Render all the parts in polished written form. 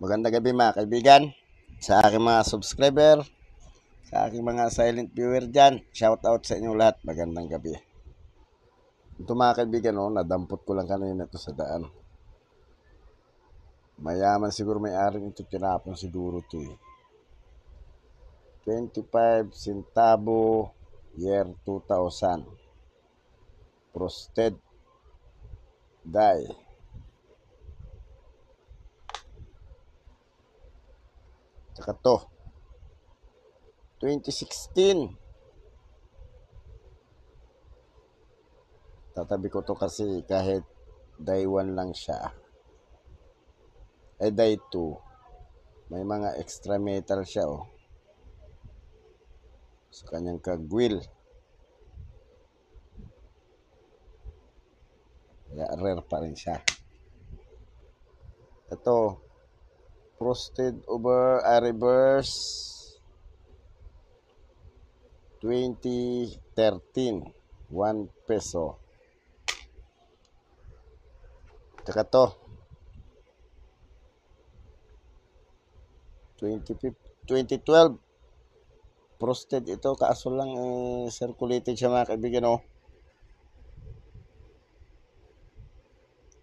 Magandang gabi mga kaibigan, sa aking mga subscriber, sa aking mga silent viewer dyan, shout out sa inyong lahat, magandang gabi. Ito mga kaibigan, nadampot ko lang kanina ito sa daan. Mayaman siguro may-ari ito, tinapon siguro ito 25 centavo, year 2000. Frosted die. Tsaka to, 2016. Tatabi ko to kasi kahit die 1 lang siya. Die 2. May mga extra metal siya sa kanyang kagwil. Kaya rare pa rin siya. Ito, frosted over reverse 2013, 1 peso. Tsaka to, 2012, frosted ito, kaso lang circulated siya mga kaibigan.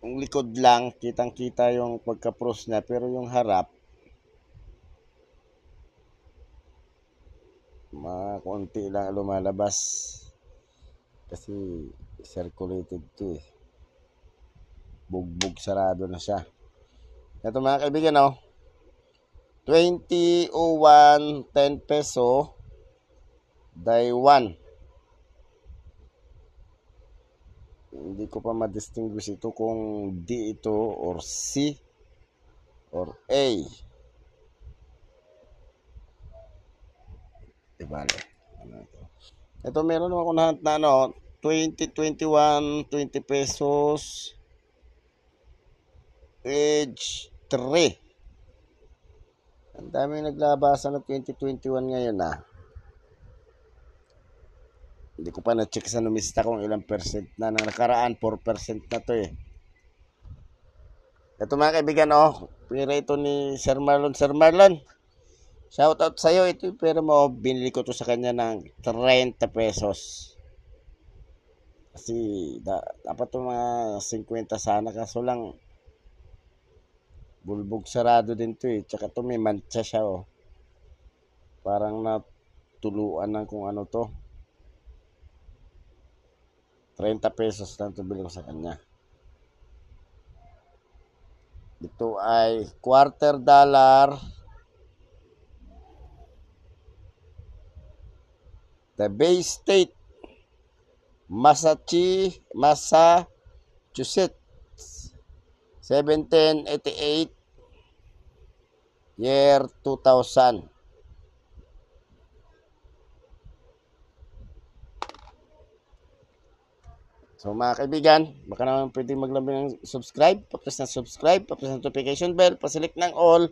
Yung likod lang, kitang-kita yung pagka-frost niya, pero yung harap, konti lang lumalabas kasi circulated to bugbog sarado na siya. Ito mga kaibigan 2001, 10 peso, die 1. Hindi ko pa ma-distinguish ito kung D ito or C or A. Bale. Ito meron ako na 2021, 20 pesos, age 3. Ang dami naglabasan ng 2021 ngayon Hindi ko pa na-check sa numista kung ilang percent na. Nang nakaraan, 4% na to Ito mga kaibigan pira ito ni Sir Marlon. Sir Marlon, shout out sa'yo. Ito yung pera mo. Binili ko to sa kanya ng 30 pesos. Kasi dapat ito mga 50 sana. Kaso lang, bulbog sarado din to Tsaka to may mancha siya Parang natuluan ng kung ano to. 30 pesos lang ito bili ko sa kanya. Ito ay $quarter. The Bay State, Massachusetts, 1788, year 2000. So mga kaibigan, baka naman pwede maglambi ng subscribe, pa-press ng subscribe, pa-press ng notification bell, pa-select ng all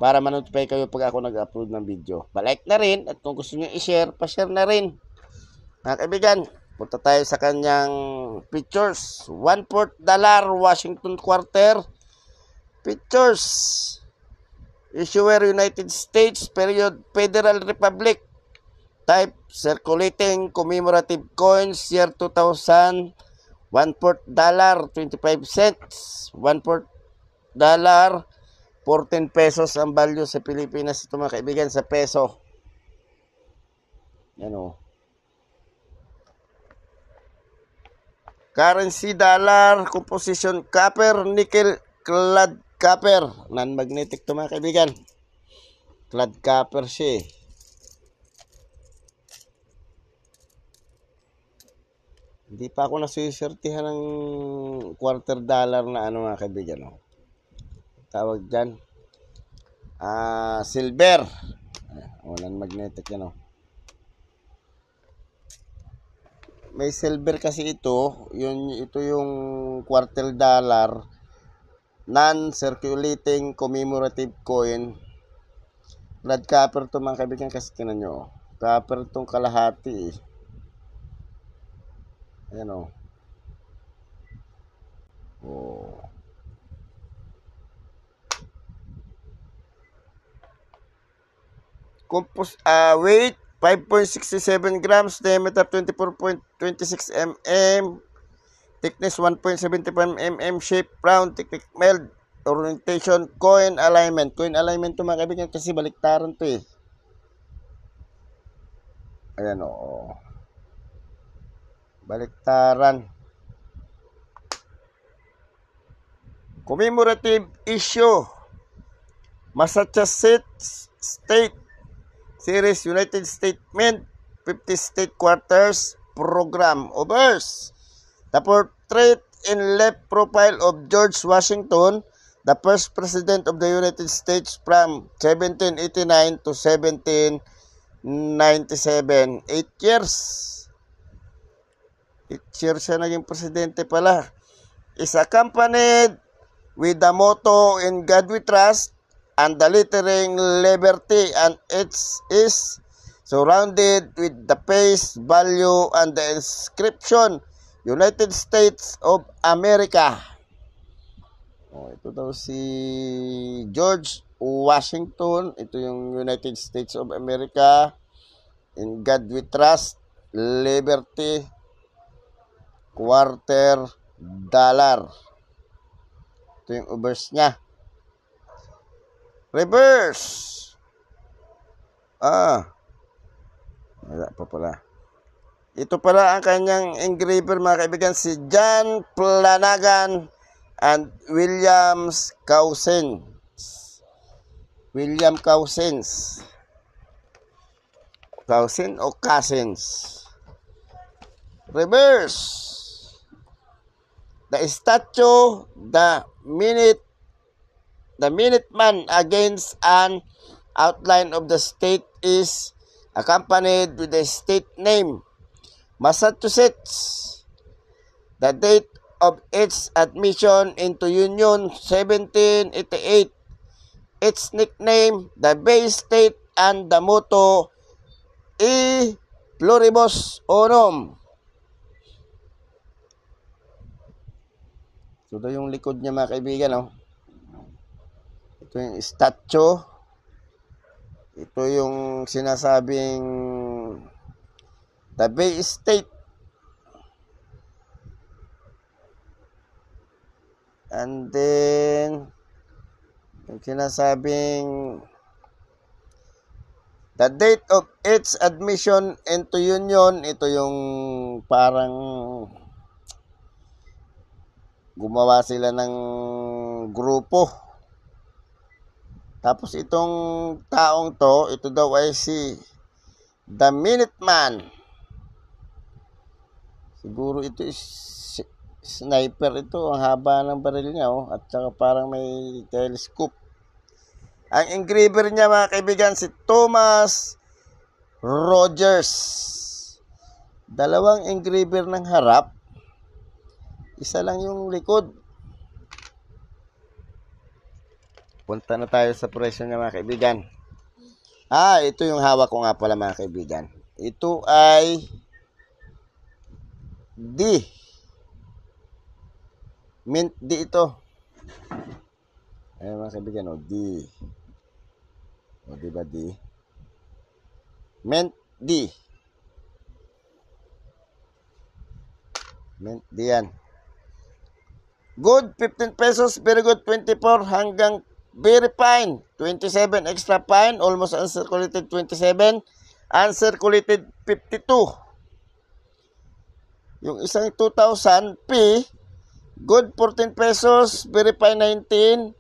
para ma-notify kayo pag ako nag-upload ng video. Pa-like na rin at kung gusto niyo i-share, pa-share na rin. Mga kaibigan, punta tayo sa kanyang pictures. $1/4 Washington quarter. Pictures. Issuer United States, period Federal Republic. Type circulating commemorative coins, year 2000. $1/4, 25 cents. $1/4, 14 pesos ang value sa Pilipinas. Ito mga kaibigan sa peso. Yan Currency dollar, composition copper, nickel, clad copper. Non-magnetic to mga kaibigan. Clad copper siya Hindi pa ako nasusertihan ng $quarter na mga kaibigan Tawag dyan. Silver. Non-magnetic yan May silver kasi ito. Ito yung $quarter. Non-circulating commemorative coin. Blood copper to mga kaibigan kasi tinan nyo. Copper tong kalahati Ayan Weight 5.67 grams, diameter 24.26 mm, thickness 1.75 mm, shape round, technique meld, orientation, coin alignment. Coin alignment to mga kaibigan kasi baliktaran to eh. Ayan o. Baliktaran. Commemorative issue. Massachusetts State Series United Statement 50 State Quarters Program Overs. The portrait in left profile of George Washington, the first president of the United States from 1789 to 1797. 8 years. 8 years siya naging presidente pala. Is accompanied with the motto "In God We Trust" and the lettering "Liberty", and it is surrounded with the face value and the inscription "United States of America". Oh, ito daw si George Washington. Ito yung United States of America. "In God We Trust", Liberty, $quarter. Ito yung overs niya. Reverse. Wala pa pala. Ito pala ang kanyang engraver mga kaibigan, si John Flanagan and William Cousins. Cousins o Cousins. Reverse. The statue, the Minuteman against an outline of the state is accompanied with the state name, Massachusetts. The date of its admission into Union, 1788. Its nickname, the Bay State, and the motto, "E Pluribus Unum". So, ito yung likod niya mga kaibigan, oh. Ito yung statue. Ito yung sinasabing the Bay State. And then, yung sinasabing the date of its admission into Union. Ito yung parang gumawa sila ng grupo. Tapos itong taong to, ito daw ay si the Minuteman. Siguro ito is sniper ito. Ang haba ng baril niya, oh. At saka parang may telescope. Ang engraver niya mga kaibigan, si Thomas Rogers. Dalawang engraver ng harap. Isa lang yung likod. Punta na tayo sa presyo niya mga kaibigan. Ito yung hawak ko nga pala mga kaibigan. Ito ay D. Mint D ito. Ayan mga kaibigan, D. Diba D? Mint D. Mint D yan. Good, 15 pesos. Very good, 24 hanggang very fine, 27, extra fine, almost uncirculated, 27, uncirculated, 52. Yung isang 2,000 P, good, 14 pesos, very fine, 19,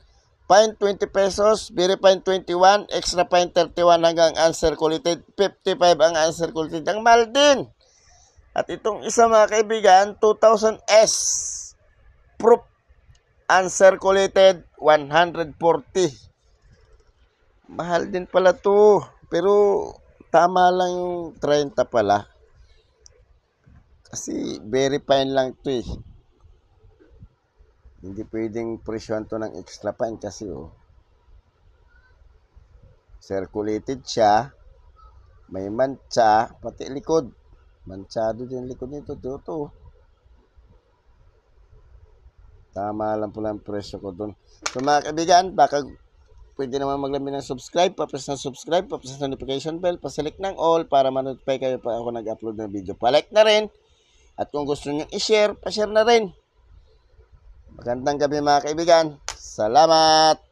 fine, 20 pesos, very fine, 21, extra fine, 31 hanggang uncirculated, 55 ang uncirculated. Ang mahal din. At itong isa mga kaibigan, 2,000 S, proof, uncirculated, 140. Mahal din pala to. Pero tama lang yung 30 pala. Kasi very fine lang to eh. Hindi pwedeng presyon to ng extra fine kasi circulated siya. May mancha, pati likod. Manchado din likod nito. Ito. Tama lang po lang presyo ko doon. So mga kaibigan, baka pwede naman maglambing ng subscribe, pa-press ng subscribe, pa-press ng notification bell, pa-select ng all para ma-notify kayo pag ako nag-upload ng video. Pa-like na rin. At kung gusto nyo i-share, pa-share na rin. Magandang gabi mga kaibigan. Salamat!